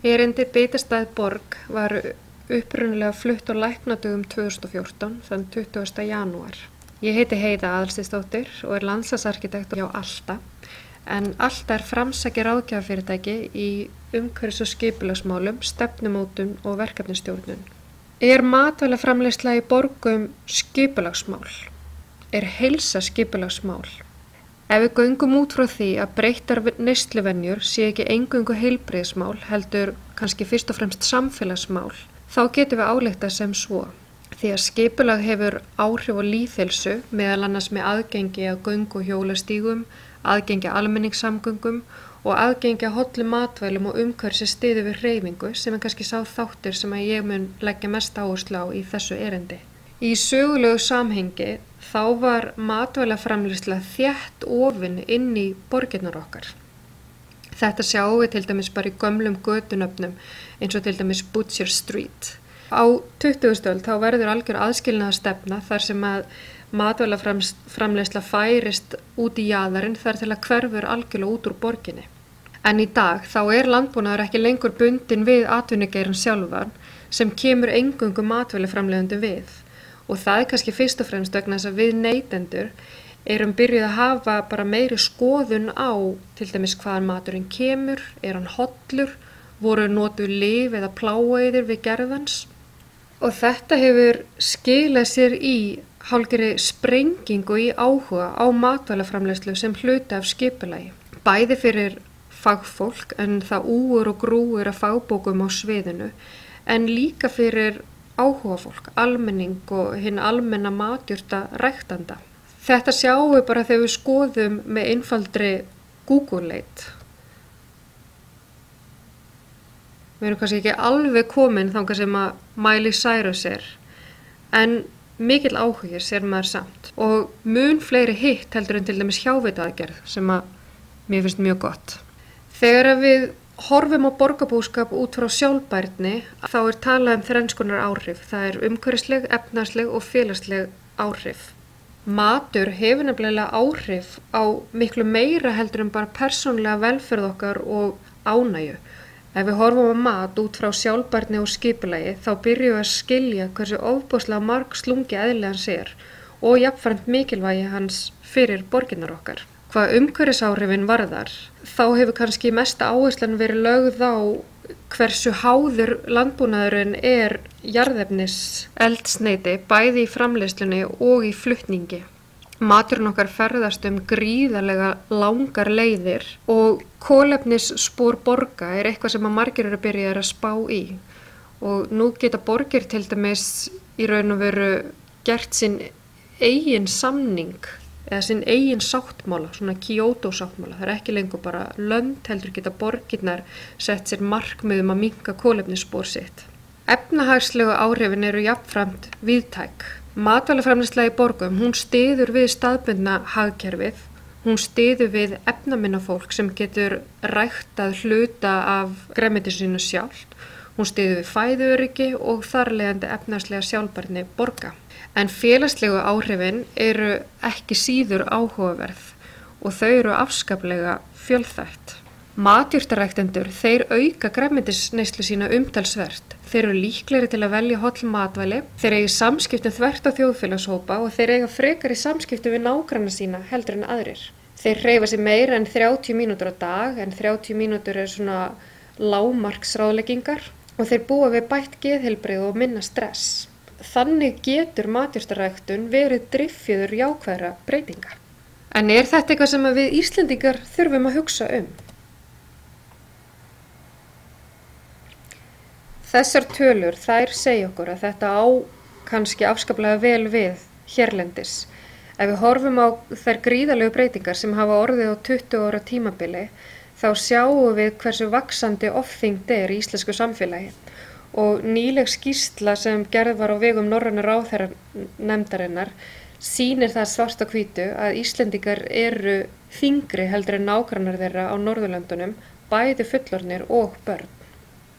Erindi Bitastæð borg var upprunalega flutt á Læknadögum 2014, þann 20. janúar. Ég heiti Heiða Aðalsteinsdóttir og er landslagsarkitekt hjá Alta, en Alta er framsækið ráðgjafafyrirtæki í umhverfis- og skipulagsmálum, stefnumótun og verkefnisstjórnun. Er matvælaframleiðsla í borgum skipulagsmál? Er heilsa skipulagsmál? Ef við göngum út frá því að breyttar neysluvenjur sé ekki eingöngu heilbrigðismál, heldur kannski fyrst og fremst samfélagsmál, þá getum við ályktað sem svo. Því að skipulag hefur áhrif á lýðheilsu, meðal annars með aðgengi að göng- og hjólastígum, aðgengi að almenningssamgöngum og aðgengi að hollum matvælum og umhverfis sem styður við hreyfingu, sem er kannski sá þáttur sem að ég mun leggja mest áherslu á í þessu erindi. Í sögulegu samhengi þá var matvælaframleiðsla þétt ofin inn í borgirnar okkar. Þetta sjáum við til dæmis bara í gömlum götunöfnum eins og til dæmis Butcher Street. Á 20. öld þá verður algjör aðskilnaðarstefna þar sem að matvælaframleiðsla færist út í jaðarinn þar til að hverfur algjörlega út úr borginni. En í dag þá er landbúnaður ekki lengur bundinn við atvinnugeirann sjálfan sem kemur eingöngu matvælaframleiðendum við. Og það er kannski fyrst og fremst vegna þess að við neytendur erum byrjuð að hafa bara meiri skoðun á til dæmis hvaðan maturinn kemur, er hann hollur, voru notuð lyf eða pláeiðir við gerð hans. Og þetta hefur skilað sér í hálfgerðri sprengingu í áhuga á matvælaframleiðslu sem hluti af skipulagi. Bæði fyrir fagfólk en það úr og grúir af fagbókum á sviðinu, en líka fyrir áhugafólk, almenning og hinn almenna matjurta ræktanda. Þetta sjáum við bara þegar við skoðum með einfaldri Google-leit. Við erum kannski ekki alveg komin þangað sem að Miley Cyrus er, en mikill áhugi sér maður samt. Og mun fleiri hitt heldur en til dæmis hjávitaaðgerð sem að mér finnst mjög gott. Þegar við horfum á borgarbúskap út frá sjálfbærni, þá er talað um þrenns konar áhrif. Það er umhverfisleg, efnahagsleg og félagsleg áhrif. Matur hefur nefnilega áhrif á miklu meira heldur en bara persónulega velferð okkar og ánægju. Ef við horfum á mat út frá sjálfbærni og skipulagi, þá byrjum við að skilja hversu ofboðslega margslungi eðli hans er og jafnframt mikilvægi hans fyrir borginnar okkar. Hvað umhverfisáhrifin varðar, þá hefur kannski mesta áherslan verið lögð á hversu háður landbúnaðurinn er jarðefniseldsneyti, bæði í framleiðslunni og í flutningi. Maturinn okkar ferðast gríðarlega langar leiðir og kolefnisspor borga er eitthvað sem að margir eru að byrja að spá í. Og nú geta borgir til dæmis í raun og veru gert sinn eigin samning eða sinn eigin sáttmála, svona Kyoto-sáttmála. Það er ekki lengur bara lönd, heldur geta borgirnar sett sér markmið að minnka kolefnisspor sitt. Efnahagslegu áhrifin eru jafnframt víðtæk. Matvælaframleiðsla í borgum, hún styður við staðbundna hagkerfið, hún styður við efnaminna fólk sem getur ræktað hluta af grænmeti sínu sjálft, hún styður við fæðuöryggi og þarlegandi efnahagslega sjálfbærni borga. En félagslegu áhrifin eru ekki síður áhugaverð og þau eru afskaplega fjölþætt. Matjurtaræktendur, þeir auka grænmetisneyslu sína umtalsvert. Þeir eru líklegri til að velja holl matvæli, þeir eiga samskiptum þvert á þjóðfélagshópa og þeir eiga frekar í samskiptum við nágranna sína heldur en aðrir. Þeir hreyfa sig meira en 30 mínútur á dag, en 30 mínútur er svona lágmarksráðleggingar og þeir búa við bætt geðheilbrigði og minna stress. Þannig getur matjurtaræktun verið driffjöður jákvæðra breytinga. En er þetta eitthvað sem við Íslendingar þurfum að hugsa um? Þessar tölur, þær segja okkur að þetta á kannski afskaplega vel við hérlendis. Ef við horfum á þær gríðarlegu breytingar sem hafa orðið á 20 ára tímabili, þá sjáum við hversu vaxandi ofþyngd er í íslensku samfélagi. Og nýleg skýrsla sem gerð var á vegum Norrænu ráðherranefndarinnar sýnir það svart á hvítu að Íslendingar eru þyngri heldur en nágrannar þeirra á Norðurlöndunum, bæði fullorðnir og börn.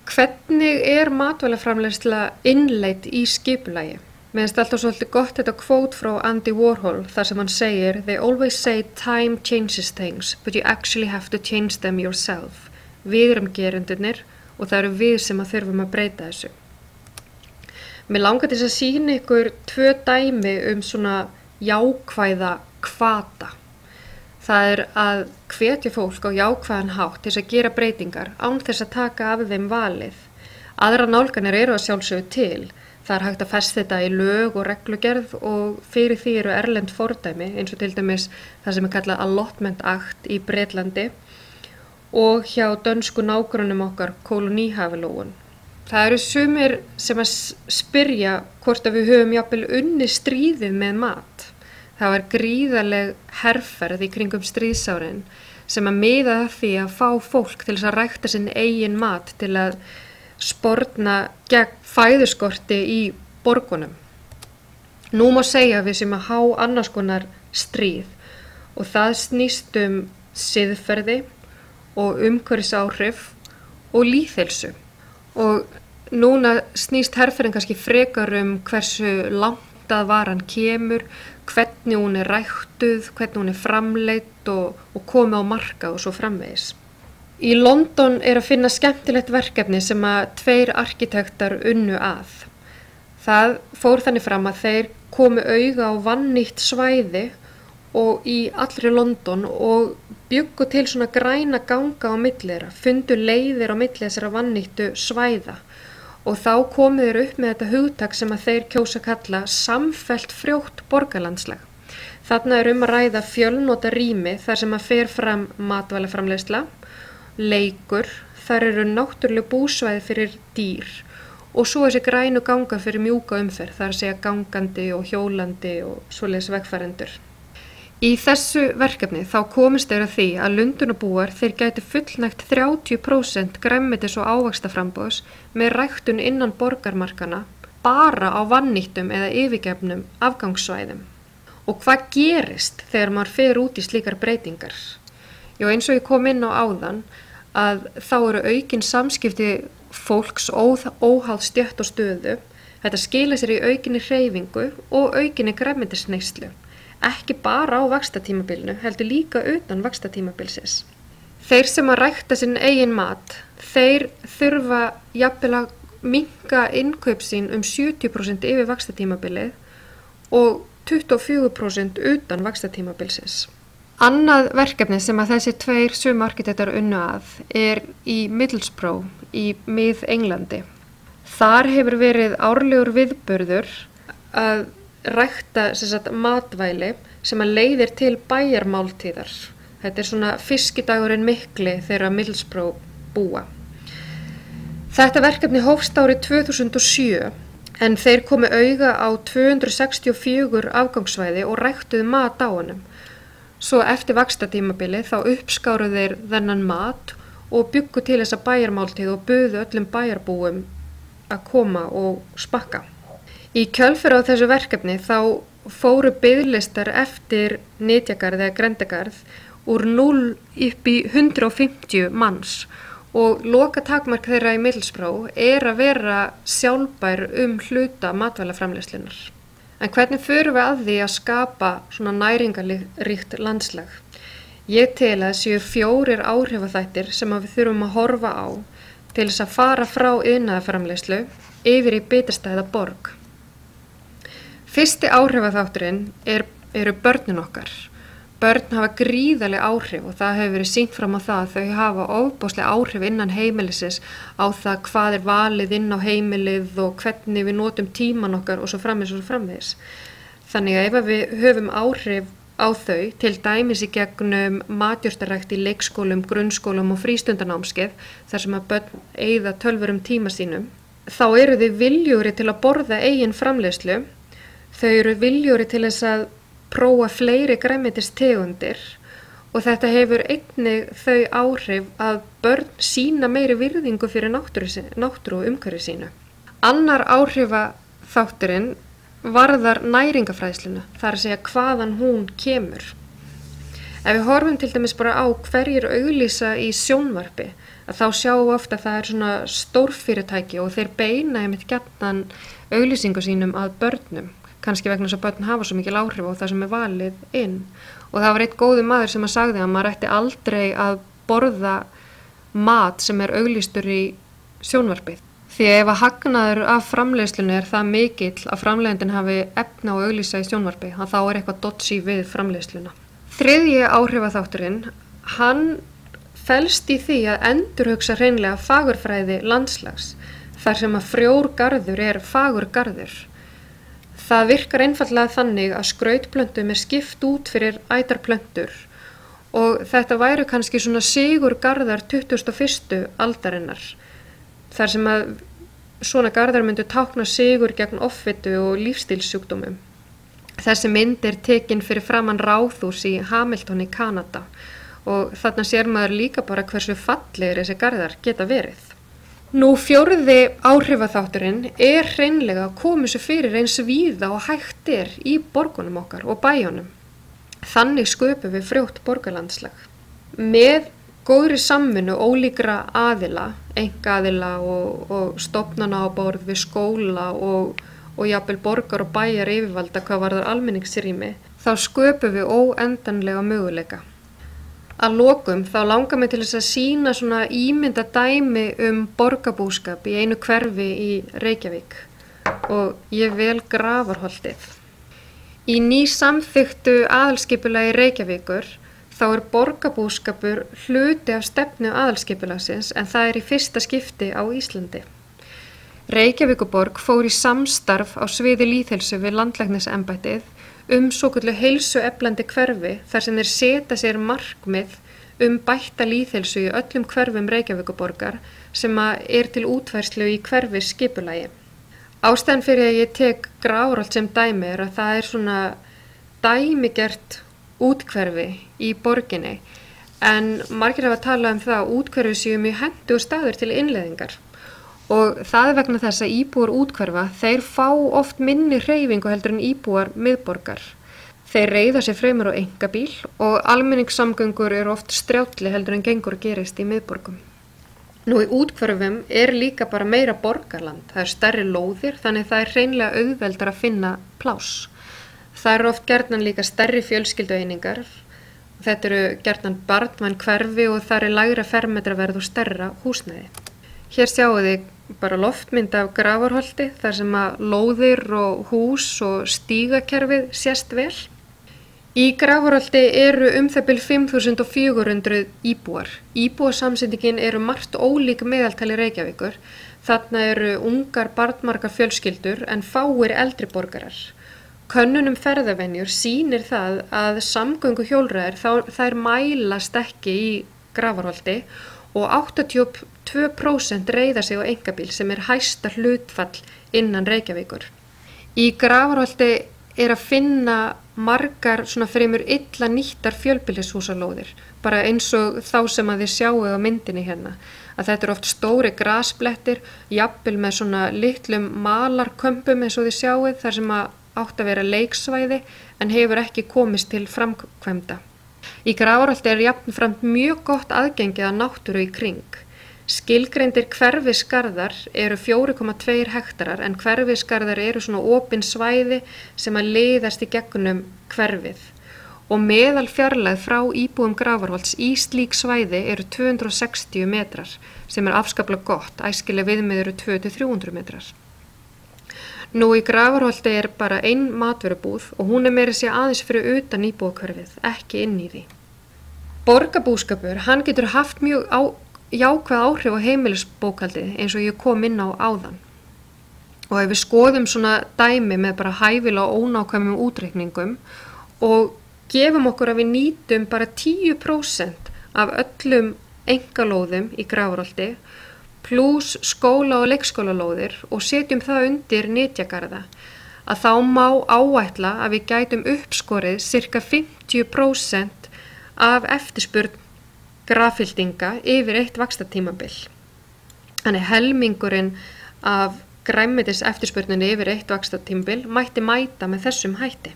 Hvernig er matvælaframleiðsla innleidd í skipulagi? Mér finnst alltaf svolítið gott þetta quote frá Andy Warhol þar sem hann segir "They always say time changes things, but you actually have to change them yourself." Við erum gerendurnir og það eru við sem að þurfum að breyta þessu. Mér langar til að sýna ykkur 2 dæmi svona jákvæða hvata. Það að hvetja fólk á jákvæðan hátt til þess að gera breytingar án þess að taka af þeim valið. Aðra nálganir eru að sjálfsögðu til. Það hægt að festa þetta í lög og reglugerð og fyrir því eru erlend fordæmi eins og til dæmis það sem kallað Allotment Act í Bretlandi og hjá dönsku nágrönnum okkar kolóníhafalóun. Það eru sumir sem að spyrja hvort að við höfum jafnvel unnið stríðið með mat. Það var gríðarleg herferð í kringum stríðsárin sem að miða að því að fá fólk til þess að rækta sinn eigin mat til að sporna gegn fæðuskorti í borgunum. Nú má segja að við sem að há annars konar stríð og það snýst siðferði og umhverfisáhrif og lýðheilsu. Og núna snýst herferðin kannski frekar hversu langt að varan kemur, hvernig hún ræktuð, hvernig hún framleidd og komið á markað og svo framvegis. Í London að finna skemmtilegt verkefni sem að 2 arkitektar unnu að. Það fór þannig fram að þeir komu auga á vannýtt svæði og í allri London og bjuggu til svona græna ganga á milli þeirra, fundu leiðir á milli þessara vannýttu svæða og þá komu þeir upp með þetta hugtak sem að þeir kjósa kalla samfellt frjótt borgarlandslag. Þarna að ræða fjölnota rými þar sem að fer fram matvælaframleiðsla, leikur, þar eru náttúruleg búsvæði fyrir dýr og svo þessi grænu ganga fyrir mjúka umferð, það að segja gangandi og hjólandi og svoleiðis vegfarendur. Í þessu verkefni þá komist þeir að því að Lundúnabúar þeir gætu fullnægt 30% grænmetis- og ávaxtaframboðs með ræktun innan borgarmarkana bara á vannýttum eða yfirgefnum afgangssvæðum. Og hvað gerist þegar maður fer út í slíkar breytingar? Jú, eins og ég kom inn á áðan að þá eru aukin samskipti fólks óháð stétt og stöðu. Þetta skila sér í aukinni hreyfingu og aukinni grænmetisneyslu. Ekki bara á vaxtatímabilinu, heldur líka utan vaxtatímabilsins. Þeir sem að rækta sinn eigin mat, þeir þurfa jafnvel að minnka innkaup sín 70% yfir vaxtatímabilið og 24% utan vaxtatímabilsins. Annað verkefni sem að þessi 2 sömu arkitektar unnu að í Middlesbrough í Mið-Englandi. Þar hefur verið árlegur viðburður að rækta matvæli sem að leiðir til bæjarmáltíðar. Þetta svona fiskidagurinn mikli þegar Middlesbrough búa. Þetta verkefni hófst árið 2007 en þeir komu auga á 264 afgangssvæði og ræktuðu mat á honum. Svo eftir vaxtatímabilið þá uppskáru þeir þennan mat og bjuggu til þessa bæjarmáltíð og buðu öllum bæjarbúum að koma og smakka. Í kjölfar á þessu verkefni þá fóru biðlistar eftir nytjagarð eða grendagarð úr 0 upp í 150 manns og loka takmark þeirra í Middlesbrough að vera sjálfbær hluta matvælaframleiðslunnar. En hvernig förum við að því að skapa svona næringarríkt landslag? Ég tel að séu 4 áhrifaþættir sem við þurfum að horfa á til þess að fara frá iðnaðarframleiðslu yfir í bitastæða borg. Fyrsti áhrifaþátturinn eru börnin okkar. Börn hafa gríðarleg áhrif og það hefur verið sýnt fram á það að þau hafa ofboðsleg áhrif innan heimilisins á það hvað valið inn á heimilið og hvernig við notum tíman okkar og svo framvegis. Þannig að ef við höfum áhrif á þau, til dæmis í gegnum matjurtarækt í leikskólum, grunnskólum og frístundanámskeið, þar sem að börn eyða tölvurum tíma sínum, þá eru þau viljugri til að borða eigin framleiðslu, þau eru viljugri til þess að prófa fleiri grænmetistegundir og þetta hefur einnig þau áhrif að börn sýna meiri virðingu fyrir náttúru og umhverfi sínu. Annar áhrifaþátturinn varðar næringafræðsluna, það að segja hvaðan hún kemur. Ef við horfum til dæmis bara á hverjir auglýsa í sjónvarpi, að þá sjáum við ofta að það svona stórfyrirtæki og þeir beina einmitt gjarnan auglýsingu sínum að börnum. Kannski vegna þess að börn hafa svo mikil áhrif á það sem valið inn. Og það var einn góður maður sem að sagði að maður ætti aldrei að borða mat sem auglýstur í sjónvarpið. Því ef að hagnaður af framleiðslunni það mikill að framleiðandinn hafi efni á að auglýsa í sjónvarpi, þá eitthvað dodgy við framleiðsluna. Þriðji áhrifaþátturinn, hann felst í því að endurhugsa hreinlega fagurfræði landslags, þar sem að frjór garður fagur garður. Það virkar einfaldlega þannig að skrautplöntum skipt út fyrir ætarplöntur og þetta væru kannski svona sigur garðar 21. aldarinnar, þar sem að svona garðar myndu tákna sigur gegn offitu og lífstílssjúkdómum. Þessi mynd tekin fyrir framan ráðhús í Hamilton í Kanada og þarna sér maður líka bara hversu fallegir þessi garðar geta verið. Nú fjórði áhrifaþátturinn hreinlega að koma þessu fyrir eins víða og hægt í borgunum okkar og bæjunum. Þannig sköpum við frjótt borgarlandslag. Með góðri samvinnu ólíkra aðila, einkaaðila og stofnana á borð við skóla og jafnvel borgar og bæjar yfirvalda hvað varðar almenningsrými, þá sköpum við óendanlega möguleika. Að lokum þá langar mig til þess að sýna svona ímynda dæmi borgarbúskap í einu hverfi í Reykjavík og ég vel Grafarholtið. Í nýsamþykktu aðalskipulagi Reykjavíkur þá borgarbúskapur hluti af stefnu aðalskipulagsins en það í fyrsta skipti á Íslandi. Reykjavíkurborg fór í samstarf á sviði lýðheilsu við landlæknisembættið svokölluð heilsueflandi hverfi þar sem þeir setja sér markmið bætta lýðheilsu í öllum hverfum Reykjavíkurborgar sem til útfærslu í hverfisskipulagi. Ástæðan fyrir að ég tek Grafarholt sem dæmi að það svona dæmigert úthverfi í borginni en margir hafa talað það að úthverfi séu mjög hentugur staður til innleiðingar. Og það vegna þess að íbúar úthverfa, þeir fá oft minni hreyfingu heldur en íbúar miðborgar. Þeir reiða sér fremur á einkabíl og almenningssamgöngur oft strjálli heldur en gengur gerist í miðborgum. Nú í úthverfum líka bara meira borgarland, það stærri lóðir þannig það hreinlega auðveldar að finna pláss. Það oft gjarnan líka stærri fjölskyldueiningar, þetta gjarnan barnvæn hverfi og það lægra fermetraverð og stærra húsnæði. Hér sjáum þið bara loftmynd af Grafarholti þar sem lóðir og hús og stígakerfið sést vel. Í Grafarholti það bil 5.400 íbúar. Íbúasamsetningin margt ólík meðaltali Reykjavíkur. Þarna ungar barnmargar fjölskyldur en fáir eldri borgarar. Könnun ferðavenjur sýnir það að samgönguhjólreiðar þær mælast ekki í Grafarholti og 82% reiða sig á einkabíl sem hæsta hlutfall innan Reykjavíkur. Í Grafarholti að finna margar svona fremur illa nýttar fjölbýlishúsalóðir, bara eins og þá sem þið sjáu á myndinni hérna. Að þetta oft stóri grasblettir, jafnvel með svona litlum malarkömbum eins og þið sjáuð, þar sem átt að vera leiksvæði en hefur ekki komist til framkvæmda. Í Grafarholti jafnframt mjög gott aðgengi að náttúru í kring. Skilgreindir hverfisgarðar 4,2 hektarar en hverfisgarðar svona opin svæði sem leiðast í gegnum hverfið. Og meðal fjarlægð frá íbúum Grafarholts í slík svæði 260 metrar sem afskaplega gott, æskileg viðmið 200-300 metrar. Nú í Grafarholti bara ein matvörubúð og hún meira sé aðeins fyrir utan íbúakörfið, ekki inn í því. Borgarbúskapur, hann getur haft mjög jákvæð áhrif á heimilisbókhaldið eins og ég kom inn á áðan. Og ef við skoðum svona dæmi með bara hæfilega ónákvæmum útreikningum og gefum okkur að við nýtum bara 10% af öllum einkalóðum í Grafarholti pluss skóla- og leikskólalóðir og setjum það undir nytjagarða, að þá má áætla að við gætum uppskorið cirka 50% af eftirspurn graffildinga yfir eitt vaxtartímabil. Þannig helmingurinn af grænmetis eftirspurninni yfir eitt vaxtartímabil mætti mæta með þessum hætti.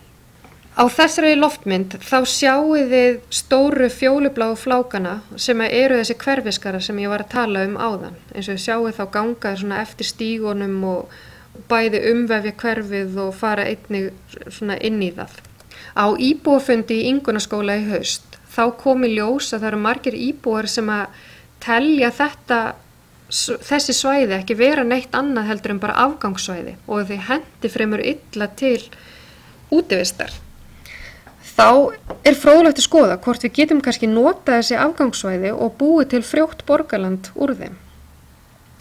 Á þessari loftmynd þá sjáið þið stóru fjólubláu flákana sem þessi hverfiskara sem ég var að tala áðan. Eins og þið sjáið þá ganga svona eftir stígunum og bæði umvefja hverfið og fara einnig svona inn í það. Á íbúafundi í Ingunnarskóla í haust þá kom í ljós að það margir íbúar sem telja þetta þessi svæði ekki vera neitt annað heldur en bara afgangssvæði og þau hendi fremur illa til útivistar. Þá fróðlegt að skoða hvort við getum kannski notað þessi afgangssvæði og búið til frjótt borgarland úr þeim.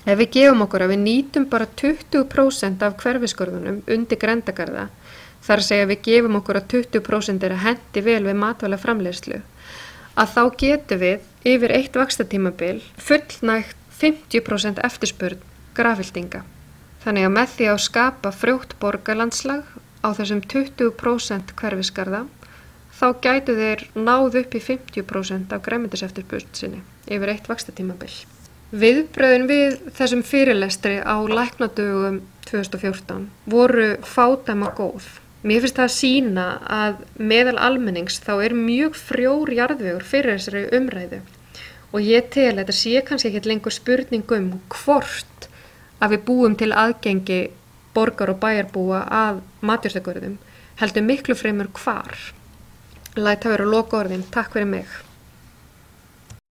Ef við gefum okkur að við nýtum bara 20% af hverfisgörðunum undir grenndargarða, þar að segja við gefum okkur að 20% að hendi vel við matvælaframleiðslu, að þá getum við yfir eitt vaxtatímabil fullnægt 50% eftirspurn grafhildinga. Þannig að með því að skapa frjótt borgarlandslag á þessum 20% hverfisgarða, þá gætu þeir náð upp í 50% af grænmetiseftirspurn sinni yfir eitt vaxtatímabil. Viðbrögðin við þessum fyrirlestri á læknadögum 2014 voru fádæma góð. Mér finnst það að sýna að meðal almennings þá mjög frjór jarðvegur fyrir þessari umræðu og ég tel að þetta sé kannski ekki lengur spurning hvort að við búum til aðgengi borgar og bæjarbúa að matjurtagörðum, heldur miklu fremur hvar. Læt það vera lokaorðin. Takk fyrir mig.